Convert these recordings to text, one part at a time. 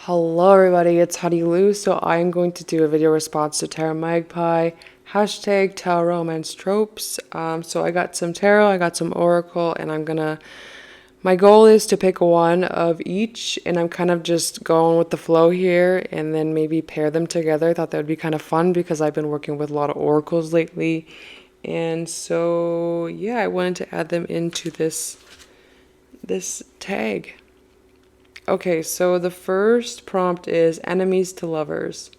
Hello everybody, it's Honey Lou. So I'm going to do a video response to Tarot Magpie, hashtag Tarot Romance Tropes. So I got some tarot, I got some oracle, and my goal is to pick one of each, and I'm kind of just going with the flow here and then maybe pair them together. I thought that would be kind of fun because I've been working with a lot of oracles lately. And so yeah, I wanted to add them into this tag. Okay, so the first prompt is enemies to lovers.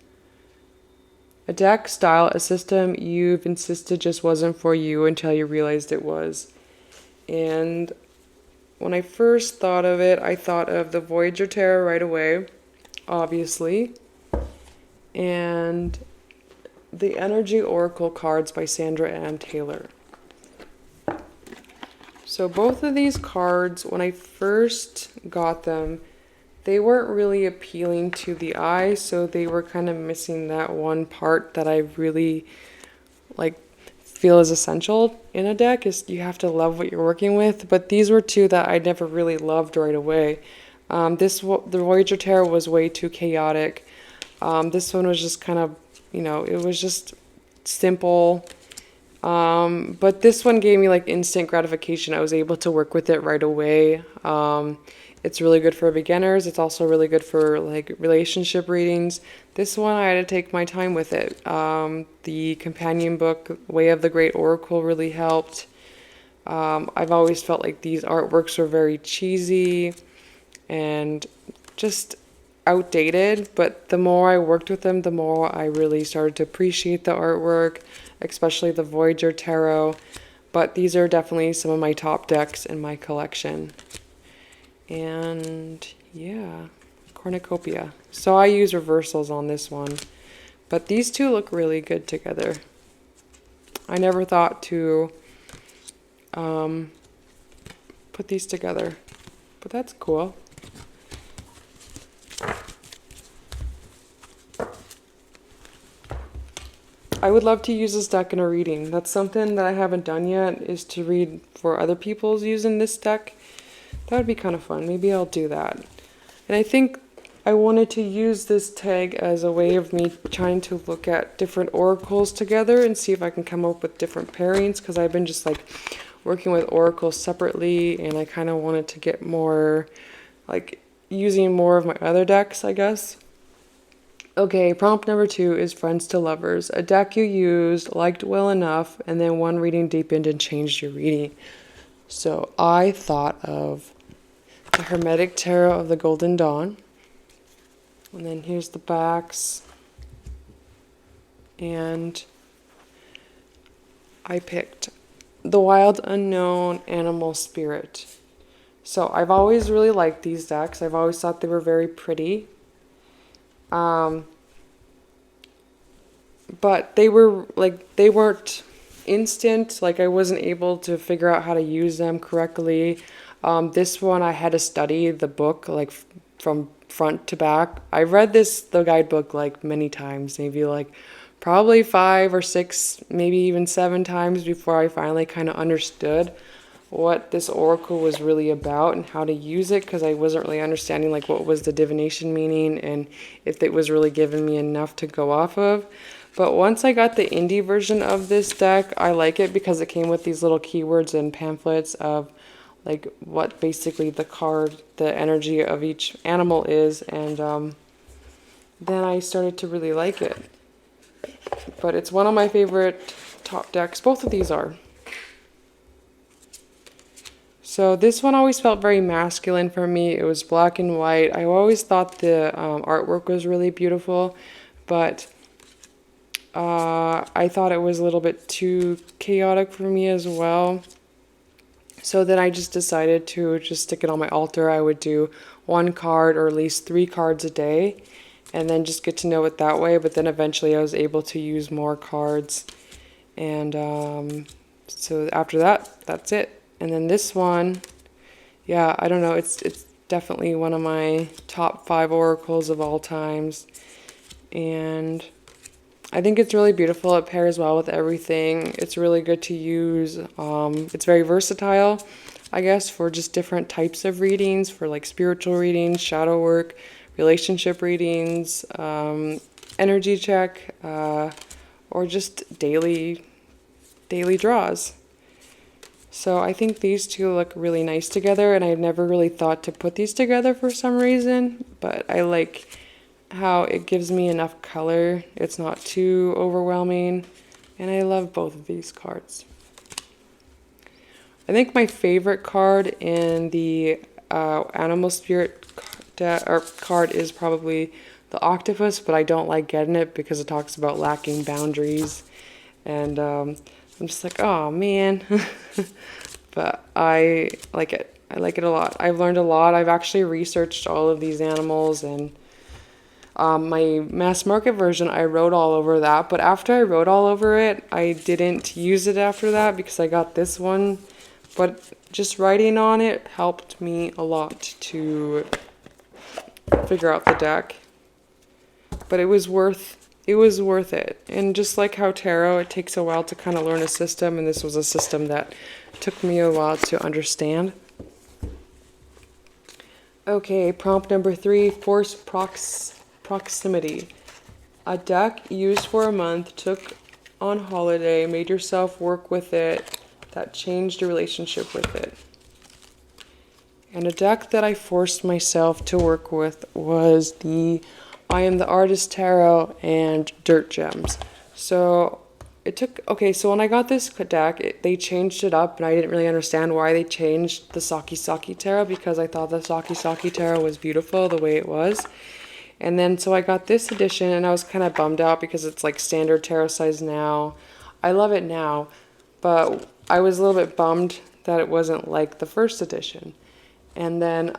A deck style, a system you've insisted just wasn't for you until you realized it was. And when I first thought of it, I thought of the Voyager Tarot right away, obviously. And the Energy Oracle cards by Sandra Ann Taylor. So both of these cards, when I first got them, they weren't really appealing to the eye, so they were kind of missing that one part that I really like feel is essential in a deck, is you have to love what you're working with. But these were two that I never really loved right away. The Voyager Tarot was way too chaotic. This one was just kind of, it was just simple. But this one gave me like instant gratification. I was able to work with it right away. It's really good for beginners. It's also really good for like relationship readings. This one I had to take my time with it. The companion book, Way of the Great Oracle, really helped. I've always felt like these artworks were very cheesy and just outdated, but the more I worked with them, the more I really started to appreciate the artwork, especially the Voyager Tarot. But these are definitely some of my top decks in my collection. And yeah, cornucopia. So I use reversals on this one, but these two look really good together. I never thought to put these together, but that's cool. I would love to use this deck in a reading. That's something that I haven't done yet, is to read for other people's using this deck. That would be kind of fun. Maybe I'll do that. And I think I wanted to use this tag as a way of me trying to look at different oracles together and see if I can come up with different pairings, because I've been just like working with oracles separately, and I kind of wanted to get more like using more of my other decks, I guess. Okay, prompt number 2 is Friends to Lovers. A deck you used, liked well enough, and then one reading deepened and changed your reading. So I thought of the Hermetic Tarot of the Golden Dawn. And then here's the backs. And I picked the Wild Unknown Animal Spirit. So I've always really liked these decks. I've always thought they were very pretty. But they weren't instant. Like, I wasn't able to figure out how to use them correctly. This one I had to study the book like from front to back. I read the guidebook like many times, maybe like probably 5 or 6, maybe even 7 times before I finally kind of understood what this oracle was really about and how to use it, because I wasn't really understanding like what was the divination meaning and if it was really giving me enough to go off of. But once I got the indie version of this deck, I like it because it came with these little keywords and pamphlets of like what basically the energy of each animal is, and then I started to really like it. But it's one of my favorite top decks. Both of these are. So this one always felt very masculine for me. It was black and white. I always thought the artwork was really beautiful, but I thought it was a little bit too chaotic for me as well. So then I just decided to just stick it on my altar. I would do 1 card or at least 3 cards a day, and then just get to know it that way. But then eventually I was able to use more cards. And so after that, that's it. And then this one, yeah, I don't know, it's definitely one of my top 5 oracles of all times. And I think it's really beautiful. It pairs well with everything. It's really good to use. It's very versatile, I guess, for just different types of readings, for like spiritual readings, shadow work, relationship readings, energy check, or just daily draws. So I think these two look really nice together, and I've never really thought to put these together for some reason, but I like how it gives me enough color. It's not too overwhelming, and I love both of these cards. I think my favorite card in the Animal Spirit card is probably the octopus, but I don't like getting it because it talks about lacking boundaries, and I'm just like, oh man. But I like it. I like it a lot. I've learned a lot. I've actually researched all of these animals, and my mass market version, I wrote all over that. But after I wrote all over it, I didn't use it after that because I got this one. But just writing on it helped me a lot to figure out the deck. But it was worth it. And just like how tarot, it takes a while to kind of learn a system, and this was a system that took me a while to understand. Okay, prompt number 3, force proximity. A deck used for a month, took on holiday, made yourself work with it, that changed your relationship with it. And a deck that I forced myself to work with was the I Am the Artist Tarot and Dirt Gems. So it took, okay, so when I got this deck, they changed it up, and I didn't really understand why they changed the Saki Saki Tarot, because I thought the Saki Saki Tarot was beautiful the way it was. And then so I got this edition, and I was kind of bummed out because it's like standard tarot size now. I love it now, but I was a little bit bummed that it wasn't like the first edition. And then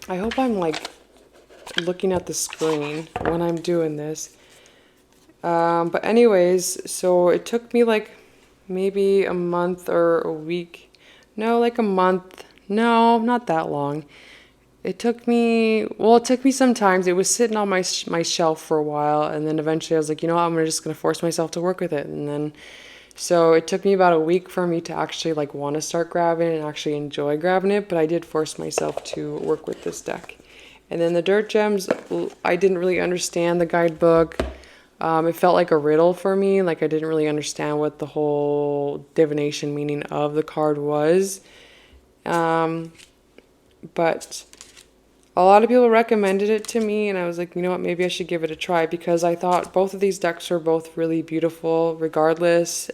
I hope I'm like looking at the screen when I'm doing this. But anyways, so it took me like maybe a month or a week. No, like a month. No, not that long. It took me some times. It was sitting on my shelf for a while, and then eventually I was like, you know what, I'm just going to force myself to work with it. And then, so it took me about a week for me to actually like want to start grabbing it and actually enjoy grabbing it, but I did force myself to work with this deck. And then the Dirt Gems, I didn't really understand the guidebook. It felt like a riddle for me. Like I didn't really understand what the whole divination meaning of the card was. But a lot of people recommended it to me, and I was like, you know what, maybe I should give it a try, because I thought both of these decks were both really beautiful regardless.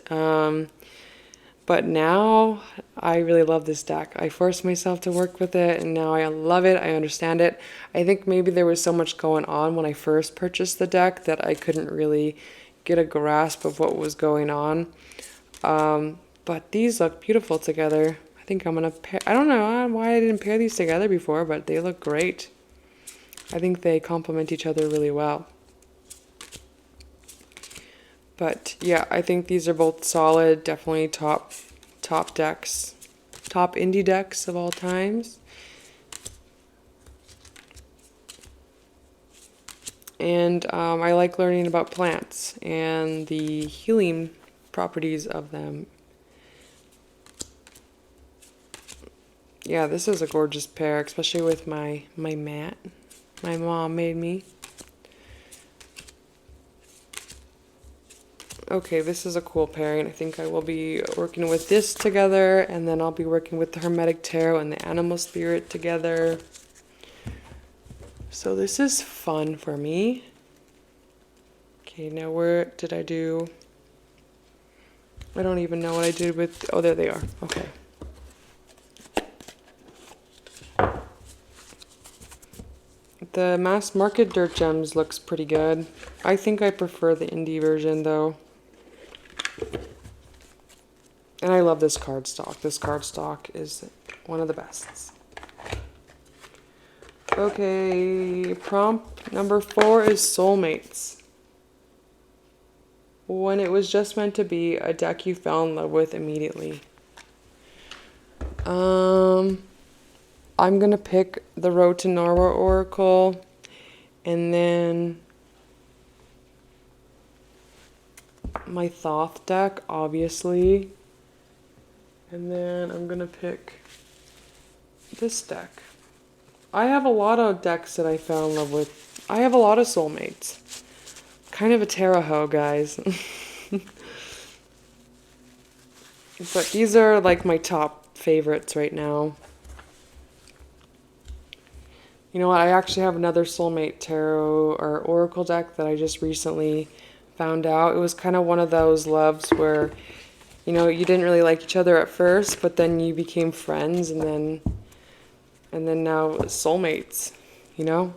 But now I really love this deck. I forced myself to work with it, and now I love it. I understand it. I think maybe there was so much going on when I first purchased the deck that I couldn't really get a grasp of what was going on. But these look beautiful together. I think I'm gonna pair. I don't know why I didn't pair these together before, but they look great. I think they complement each other really well. But yeah, I think these are both solid, definitely top decks, top indie decks of all times. And I like learning about plants and the healing properties of them. Yeah, this is a gorgeous pair, especially with my mat my mom made me. Okay, this is a cool pairing. I think I will be working with this together, and then I'll be working with the Hermetic Tarot and the Animal Spirit together. So this is fun for me. Okay, now where did I do? I don't even know what I did with, oh, there they are. Okay. The mass market Dirt Gems looks pretty good. I think I prefer the indie version though. And I love this cardstock. This cardstock is one of the best. Okay, prompt number 4 is Soulmates. When it was just meant to be, a deck you fell in love with immediately. I'm gonna pick the Road to Norwa Oracle, and then my Thoth deck, obviously. And then I'm gonna pick this deck. I have a lot of decks that I fell in love with. I have a lot of soulmates. Kind of a tarot hoe, guys. But these are like my top favorites right now. You know what? I actually have another soulmate tarot or oracle deck that I just recently found out. It was kind of one of those loves where, you know, you didn't really like each other at first, but then you became friends and then now soulmates, you know?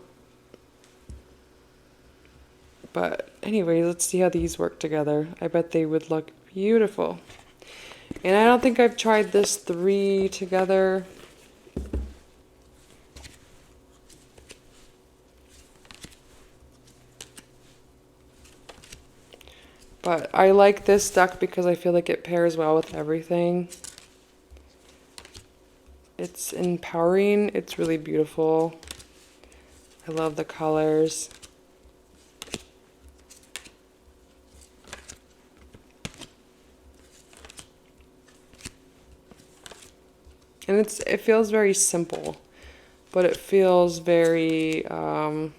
But anyway, let's see how these work together. I bet they would look beautiful. And I don't think I've tried this 3 together. But I like this deck because I feel like it pairs well with everything. It's empowering. It's really beautiful. I love the colors. And it feels very simple, but it feels very, I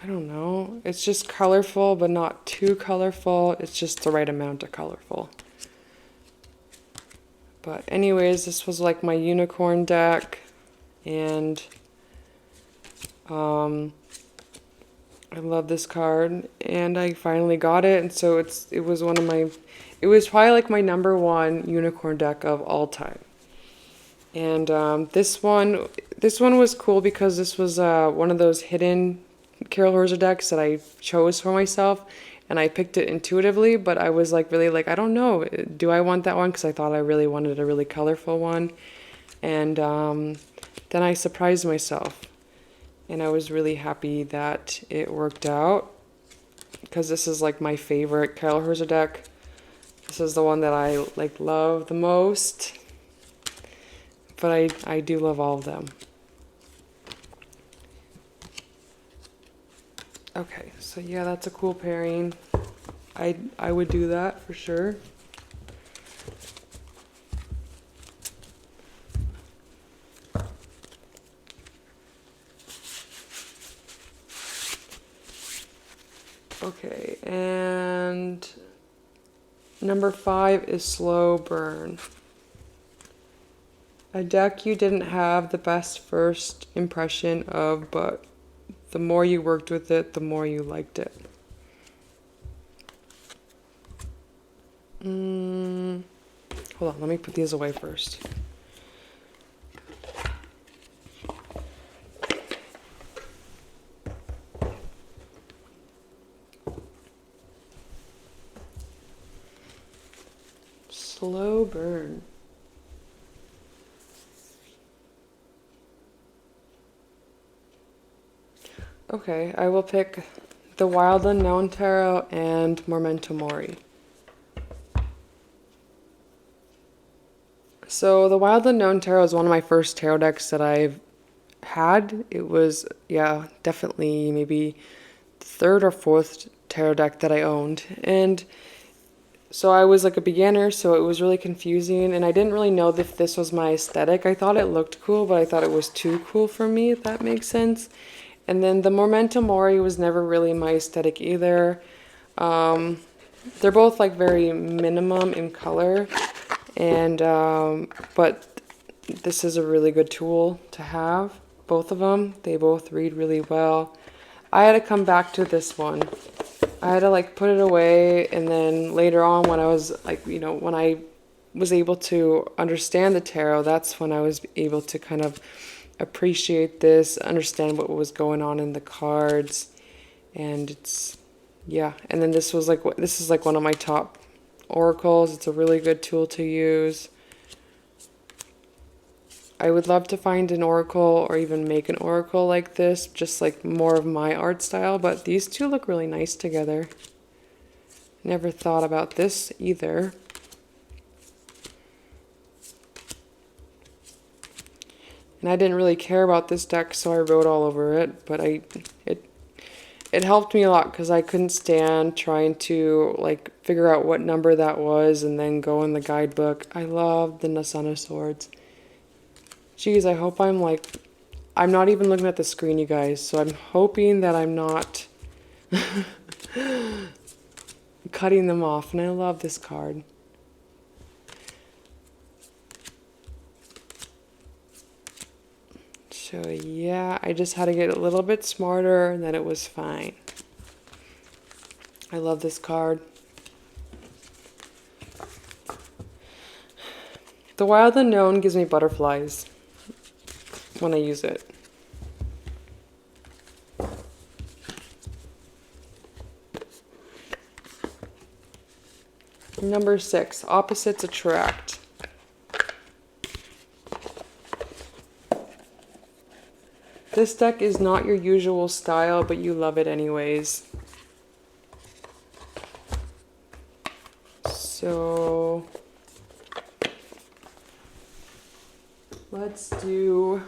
don't know. It's just colorful, but not too colorful. It's just the right amount of colorful. But anyways, this was like my unicorn deck, and I love this card, and I finally got it, and so it was probably like my #1 unicorn deck of all time. And this one was cool because this was one of those hidden Carol Horser decks that I chose for myself, and I picked it intuitively, but I was like really like, I don't know, do I want that one? Because I thought I really wanted a really colorful one. And then I surprised myself, and I was really happy that it worked out, because this is like my favorite Carol Horser deck. This is the one that I like love the most, but I do love all of them. Okay, so yeah, that's a cool pairing. I would do that for sure. Okay, and #5 is Slow Burn. A deck you didn't have the best first impression of, but the more you worked with it, the more you liked it. Hold on, let me put these away first. Slow Burn. Okay, I will pick the Wild Unknown Tarot and Memento Mori. So the Wild Unknown Tarot is one of my first tarot decks that I've had. It was, yeah, definitely maybe the 3rd or 4th tarot deck that I owned. And so I was like a beginner, so it was really confusing, and I didn't really know if this was my aesthetic. I thought it looked cool, but I thought it was too cool for me, if that makes sense. And then the Memento Mori was never really my aesthetic either. They're both like very minimum in color, and but this is a really good tool to have. Both of them, they both read really well. I had to come back to this one. I had to like put it away, and then later on when I was like, you know, when I was able to understand the tarot, that's when I was able to kind of appreciate this, understand what was going on in the cards, and it's, yeah. And then this is like one of my top oracles. It's a really good tool to use. I would love to find an oracle or even make an oracle like this, just like more of my art style, but these two look really nice together. Never thought about this either. And I didn't really care about this deck, so I wrote all over it, but it helped me a lot because I couldn't stand trying to like figure out what number that was and then go in the guidebook. I love the Nine of Swords. Geez, I hope I'm not even looking at the screen, you guys, so I'm hoping that I'm not cutting them off, and I love this card. So yeah, I just had to get a little bit smarter, and then it was fine. I love this card. The Wild Unknown gives me butterflies when I use it. Number 6, Opposites Attract. This deck is not your usual style, but you love it anyways. So let's do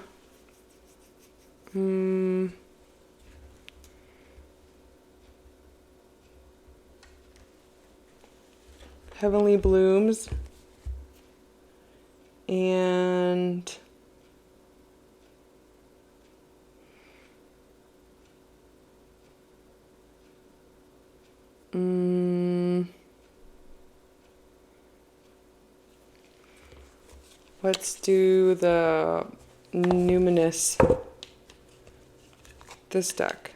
Heavenly Blooms and let's do the Numinous, this deck,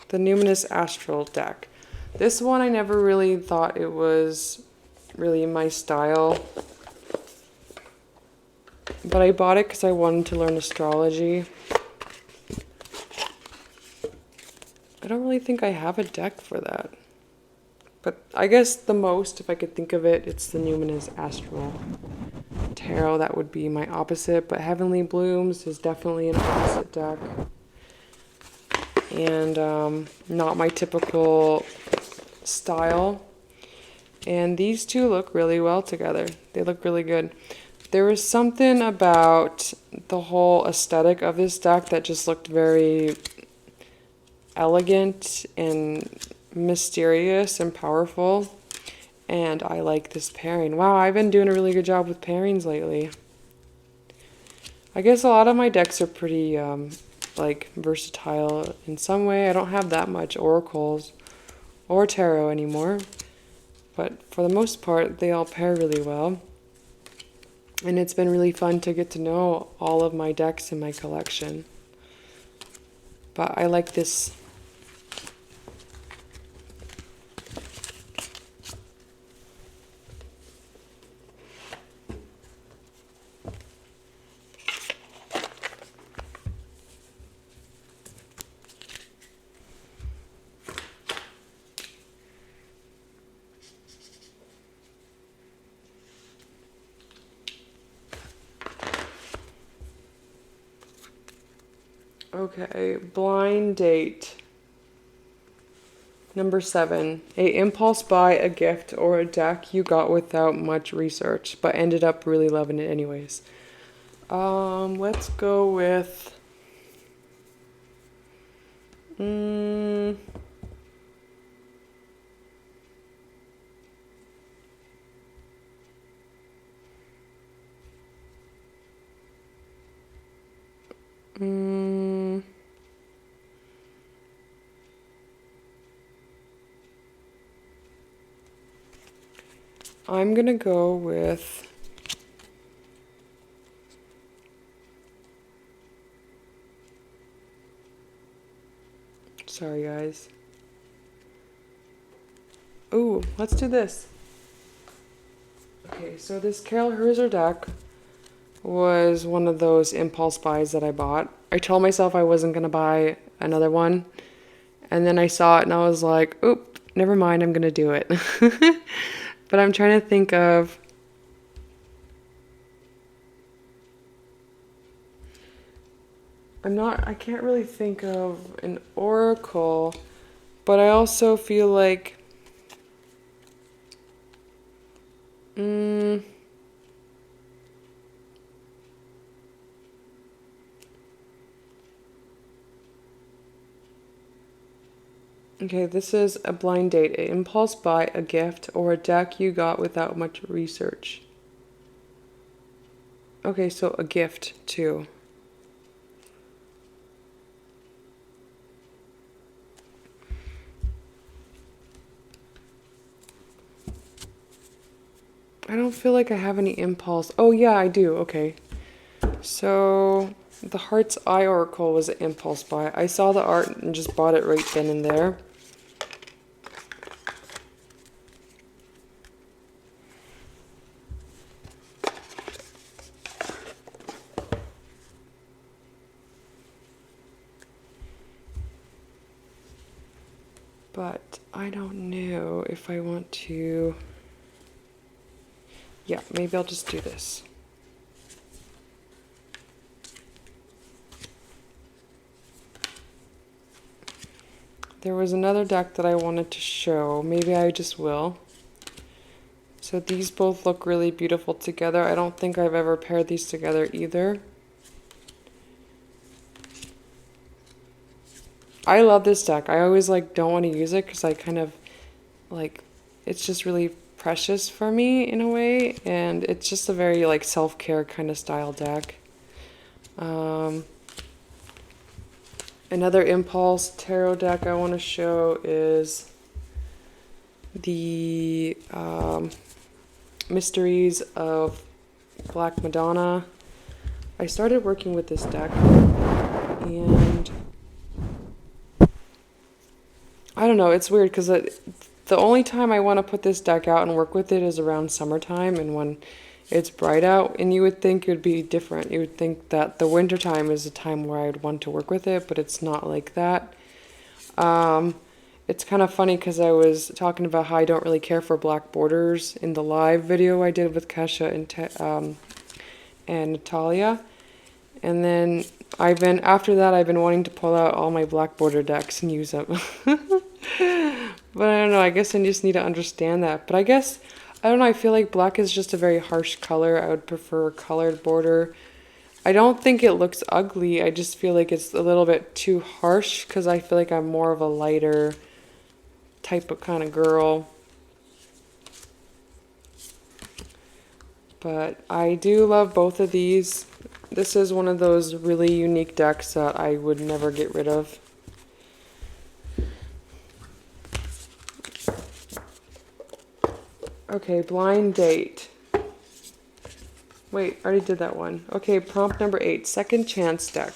the Numinous Astral deck. This one I never really thought it was really my style, but I bought it because I wanted to learn astrology. I don't really think I have a deck for that. But I guess the most, if I could think of it, it's the Numinous Astral Tarot. That would be my opposite. But Heavenly Blooms is definitely an opposite deck. And not my typical style. And these two look really well together. They look really good. There was something about the whole aesthetic of this deck that just looked very elegant and mysterious and powerful, and I like this pairing. Wow, I've been doing a really good job with pairings lately. I guess a lot of my decks are pretty like versatile in some way. I don't have that much oracles or tarot anymore, but for the most part they all pair really well, and it's been really fun to get to know all of my decks in my collection. But I like this. Okay, blind date. Number 7, a impulse buy, a gift, or a deck you got without much research, but ended up really loving it anyways. Let's go with I'm gonna go with sorry guys. Ooh, let's do this. Okay, so this Carol Herzer deck was one of those impulse buys that I bought. I told myself I wasn't gonna buy another one, and then I saw it and I was like, oop, never mind, I'm gonna do it. But I'm trying to think of I can't really think of an oracle, but I also feel like okay, this is a blind date, an impulse buy, a gift, or a deck you got without much research. Okay, so a gift too. I don't feel like I have any impulse. Oh yeah, I do. Okay. So the Heart's Eye Oracle was an impulse buy. I saw the art and just bought it right then and there. But I don't know if I want to. Yeah, maybe I'll just do this. There was another deck that I wanted to show. Maybe I just will. So these both look really beautiful together. I don't think I've ever paired these together either. I love this deck. I always like don't want to use it because I kind of like it's just really precious for me in a way, and it's just a very like self-care kind of style deck. Another impulse tarot deck I want to show is the Mysteries of Black Madonna. I started working with this deck, and I don't know, it's weird because the only time I want to put this deck out and work with it is around summertime and when it's bright out, and you would think it would be different. You would think that the winter time is a time where I'd want to work with it, but it's not like that. It's kind of funny because I was talking about how I don't really care for black borders in the live video I did with Kesha and Natalia. And then after that, I've been wanting to pull out all my black border decks and use them. But I don't know, I guess I just need to understand that. But I guess, I don't know, I feel like black is just a very harsh color. I would prefer a colored border. I don't think it looks ugly. I just feel like it's a little bit too harsh because I feel like I'm more of a lighter type of kind of girl. But I do love both of these. This is one of those really unique decks that I would never get rid of. Okay, blind date. Wait, I already did that one. Okay, prompt number 8, second chance deck.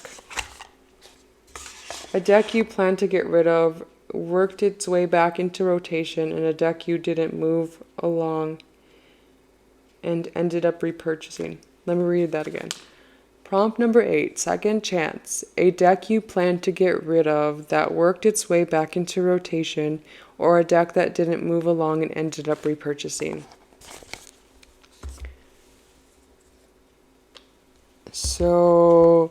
A deck you plan to get rid of worked its way back into rotation, and a deck you didn't move along and ended up repurchasing. Let me read that again. Prompt number 8, second chance. A deck you plan to get rid of that worked its way back into rotation, or a deck that didn't move along and ended up repurchasing. So,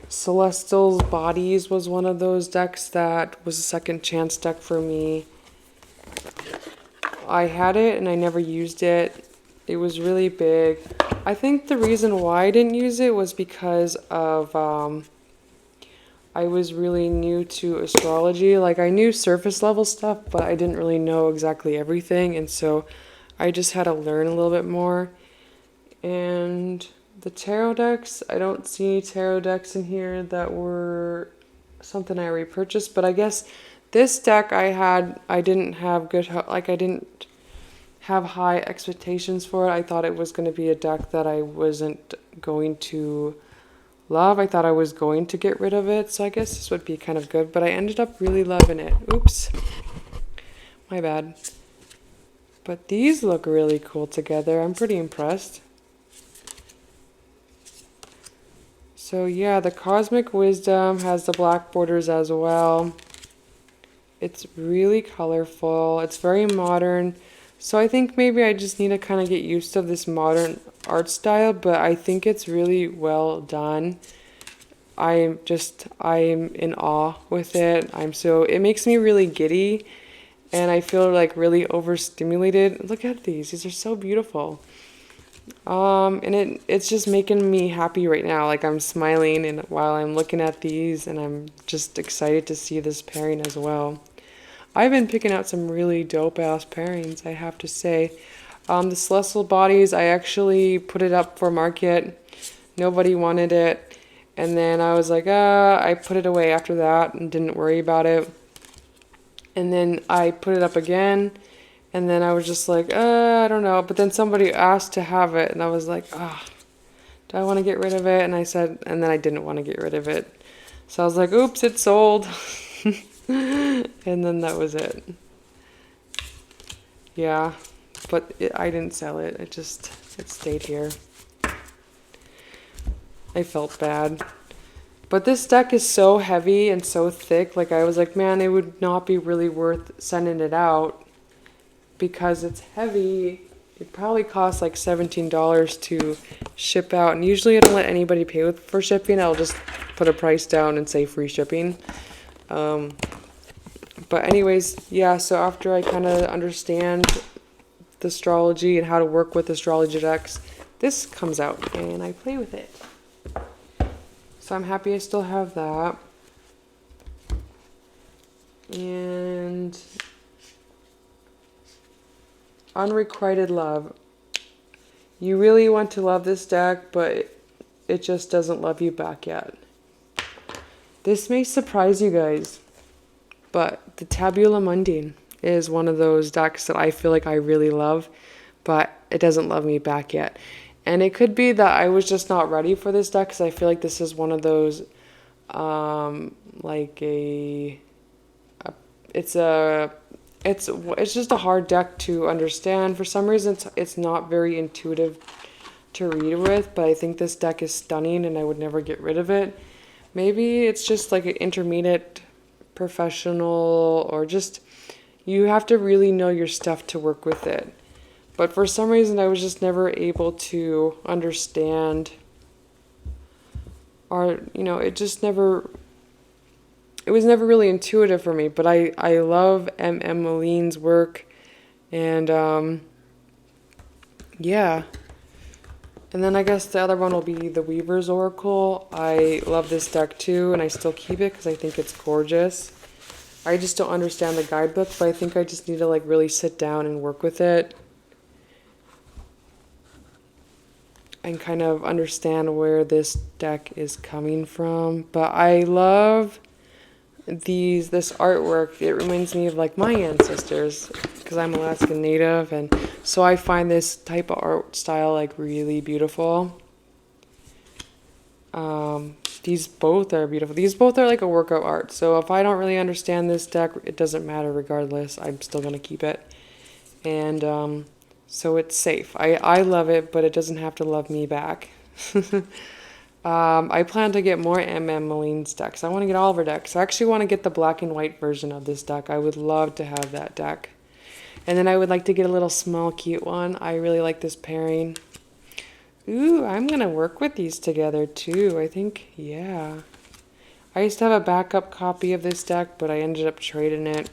Celestial's Bodies was one of those decks that was a second chance deck for me. I had it and I never used it. It was really big. I think the reason why I didn't use it was because of I was really new to astrology. Like I knew surface level stuff, but I didn't really know exactly everything, and so I just had to learn a little bit more. And the tarot decks, I don't see any tarot decks in here that were something I repurchased, but I guess this deck I didn't have I didn't have high expectations for it. I thought it was going to be a deck that I wasn't going to love. I thought I was going to get rid of it, so I guess this would be kind of good, but I ended up really loving it. Oops. My bad. But these look really cool together. I'm pretty impressed. So yeah, the Cosmic Wisdom has the black borders as well. It's really colorful. It's very modern. So I think maybe I just need to kind of get used to this modern art style, but I think it's really well done. I'm in awe with it. It makes me really giddy, and I feel like really overstimulated. Look at these. These are so beautiful. And it's just making me happy right now. Like I'm smiling and while I'm looking at these, and I'm just excited to see this pairing as well. I've been picking out some really dope ass pairings, I have to say. The Celestial Bodies, I actually put it up for market. Nobody wanted it. And then I was like, I put it away after that and didn't worry about it. And then I put it up again. And then I was just like, I don't know. But then somebody asked to have it. And I was like, do I want to get rid of it? And I said, and then I didn't want to get rid of it. So I was like, oops, it's sold. And then that was it. Yeah, but I didn't sell it. It stayed here. I felt bad. But this deck is so heavy and so thick. Like, I was like, man, it would not be really worth sending it out because it's heavy. It probably costs like $17 to ship out. And usually I don't let anybody pay for shipping. I'll just put a price down and say free shipping. But anyways, yeah, so after I kind of understand the astrology and how to work with astrology decks, this comes out and I play with it. So I'm happy I still have that. And Unrequited Love. You really want to love this deck, but it just doesn't love you back yet. This may surprise you guys, but the Tabula Mundi is one of those decks that I feel like I really love, but it doesn't love me back yet. And it could be that I was just not ready for this deck, because I feel like this is one of those, it's just a hard deck to understand. For some reason, it's not very intuitive to read with, but I think this deck is stunning and I would never get rid of it. Maybe it's just like an intermediate professional, or just you have to really know your stuff to work with it. But for some reason, I was just never able to understand, or it was never really intuitive for me. But I love M.M. Moline's work, and yeah. And then I guess the other one will be the Weaver's Oracle. I love this deck too, and I still keep it because I think it's gorgeous. I just don't understand the guidebook, but I think I just need to like really sit down and work with it and kind of understand where this deck is coming from. But I love this artwork. It reminds me of like my ancestors, because I'm Alaskan Native, and so I find this type of art style like really beautiful. These both are beautiful. These both are like a work of art. So if I don't really understand this deck, it doesn't matter regardless. I'm still going to keep it. And so it's safe. I love it, but it doesn't have to love me back. I plan to get more M.M. Moline's decks. I want to get all of her decks. I actually want to get the black and white version of this deck. I would love to have that deck. And then I would like to get a little small cute one. I really like this pairing. Ooh, I'm going to work with these together too. I think, yeah. I used to have a backup copy of this deck, but I ended up trading it.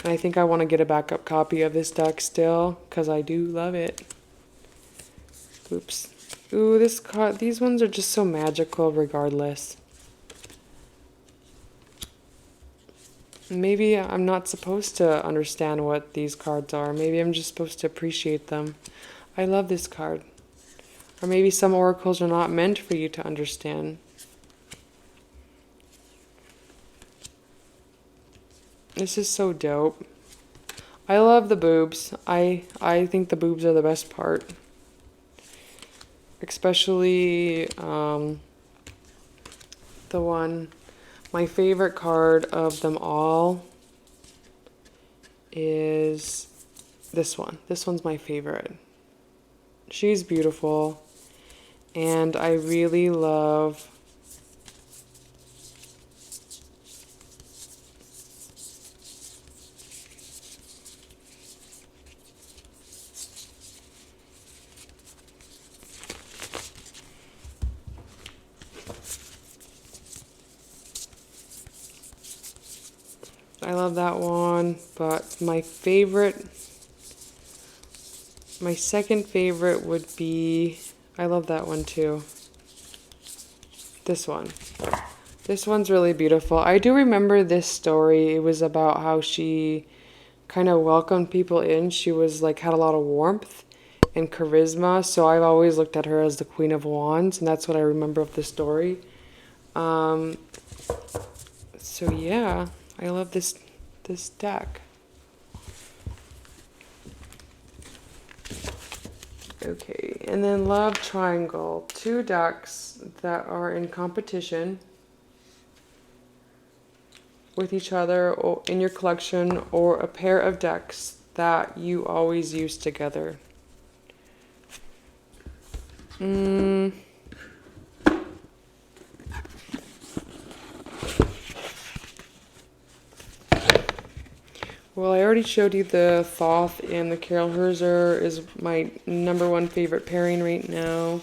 And I think I want to get a backup copy of this deck still, because I do love it. Oops. Ooh, these ones are just so magical regardless. Maybe I'm not supposed to understand what these cards are. Maybe I'm just supposed to appreciate them. I love this card. Or maybe some oracles are not meant for you to understand. This is so dope. I love the boobs. I think the boobs are the best part. Especially the one, my favorite card of them all is this one. This one's my favorite. She's beautiful, and I really love that one, but my second favorite would be, I love that one too. This one. This one's really beautiful. I do remember this story. It was about how she kind of welcomed people in. She was like had a lot of warmth and charisma, so I've always looked at her as the Queen of Wands, and that's what I remember of the story. Um, so yeah, I love this deck. Okay, and then Love Triangle, two decks that are in competition with each other or in your collection, or a pair of decks that you always use together. Well, I already showed you the Thoth, and the Carol Herzer is my number one favorite pairing right now.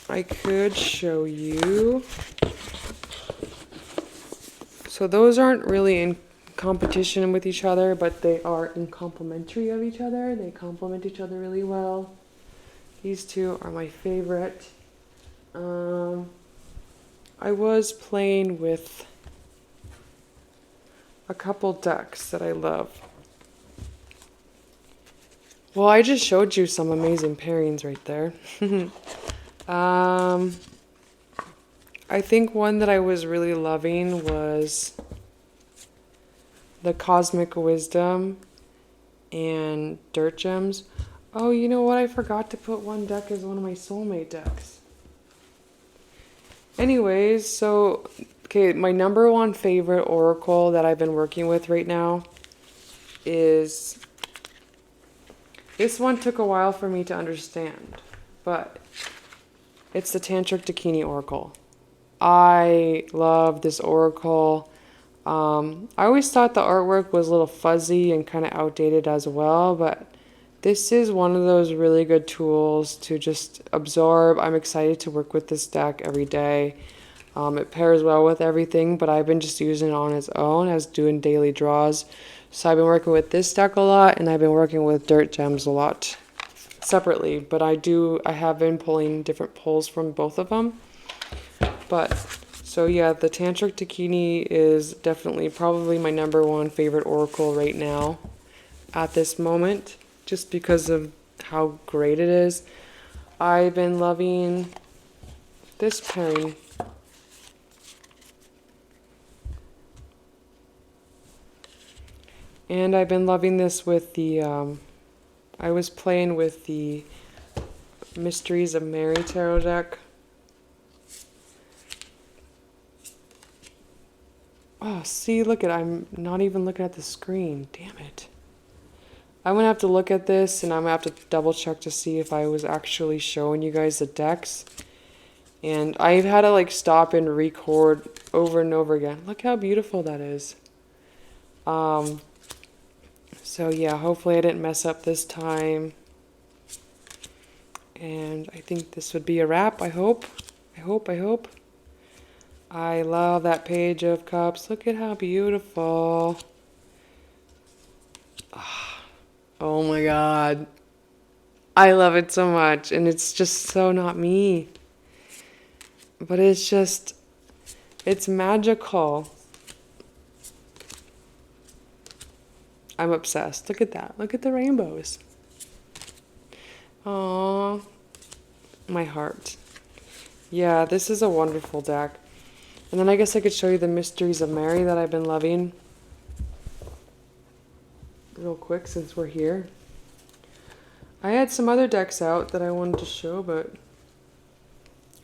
I could show you. So those aren't really in competition with each other, but they are in complementary of each other. They complement each other really well. These two are my favorite. I was playing with a couple decks that I love. Well, I just showed you some amazing pairings right there. I think one that I was really loving was the Cosmic Wisdom and Dirt Gems. Oh, you know what? I forgot to put one deck as one of my soulmate decks. Anyways, so, okay, my number one favorite oracle that I've been working with right now is... This one took a while for me to understand, but it's the Tantric Dakini Oracle. I love this oracle. I always thought the artwork was a little fuzzy and kind of outdated as well, but this is one of those really good tools to just absorb. I'm excited to work with this deck every day. It pairs well with everything, but I've been just using it on its own as doing daily draws. So I've been working with this deck a lot, and I've been working with Dirt Gems a lot separately, but I have been pulling different pulls from both of them. But so yeah, the Tantric Dakini is definitely probably my number one favorite oracle right now at this moment, just because of how great it is. I've been loving this pairing. And I've been loving this with the, I was playing with the Mysteries of Mary tarot deck. Oh, see, look at, I'm not even looking at the screen. Damn it. I'm going to have to look at this, and I'm going to have to double check to see if I was actually showing you guys the decks. And I've had to like stop and record over and over again. Look how beautiful that is. So yeah, hopefully I didn't mess up this time. And I think this would be a wrap, I hope. I hope. I love that Page of Cups. Look at how beautiful. Oh my god. I love it so much. And it's just so not me. But it's just, it's magical. I'm obsessed. Look at that. Look at the rainbows. Aww. My heart. Yeah, this is a wonderful deck. And then I guess I could show you the Mysteries of Mary that I've been loving. Real quick, since we're here. I had some other decks out that I wanted to show, but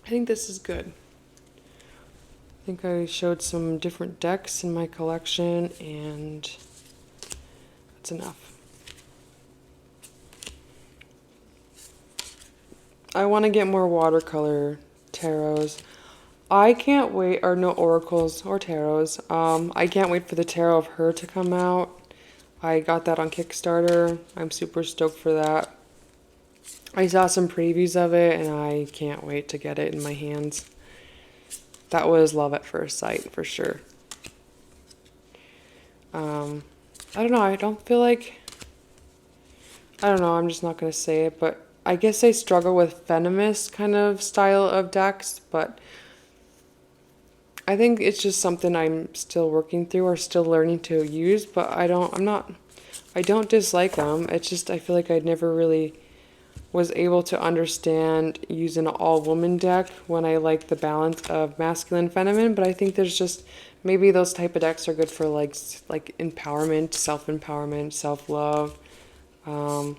I think this is good. I think I showed some different decks in my collection, and that's enough. I want to get more watercolor tarots. I can't wait, or no oracles or tarots. I can't wait for the Tarot of Her to come out. I got that on Kickstarter. I'm super stoked for that. I saw some previews of it, and I can't wait to get it in my hands. That was love at first sight, for sure. I don't know, I don't feel like... I don't know, I'm just not going to say it, but I guess I struggle with venomous kind of style of decks, but I think it's just something I'm still working through or still learning to use, but I don't dislike them. It's just I feel like I never really was able to understand using an all woman deck when I like the balance of masculine and feminine, but I think there's just maybe those type of decks are good for like empowerment, self-empowerment, self-love, um,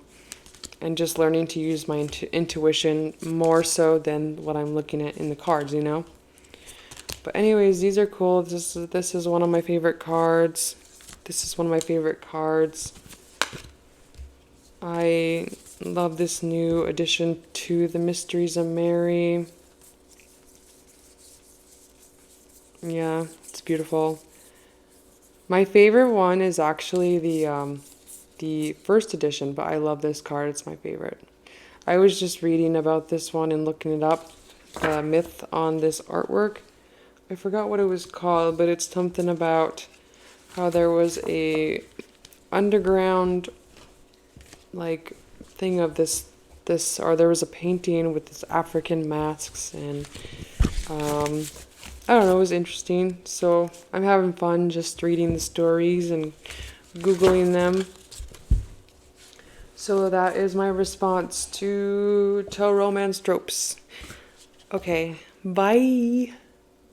and just learning to use my intuition more so than what I'm looking at in the cards, you know? But anyways, these are cool. This is one of my favorite cards. This is one of my favorite cards. I love this new addition to the Mysteries of Mary. Yeah, it's beautiful. My favorite one is actually the first edition, but I love this card. It's my favorite. I was just reading about this one and looking it up, the myth on this artwork. I forgot what it was called, but it's something about how there was a underground like thing of this or there was a painting with this African masks and I don't know, it was interesting. So I'm having fun just reading the stories and Googling them. So that is my response to Tell Romance Tropes. Okay, bye.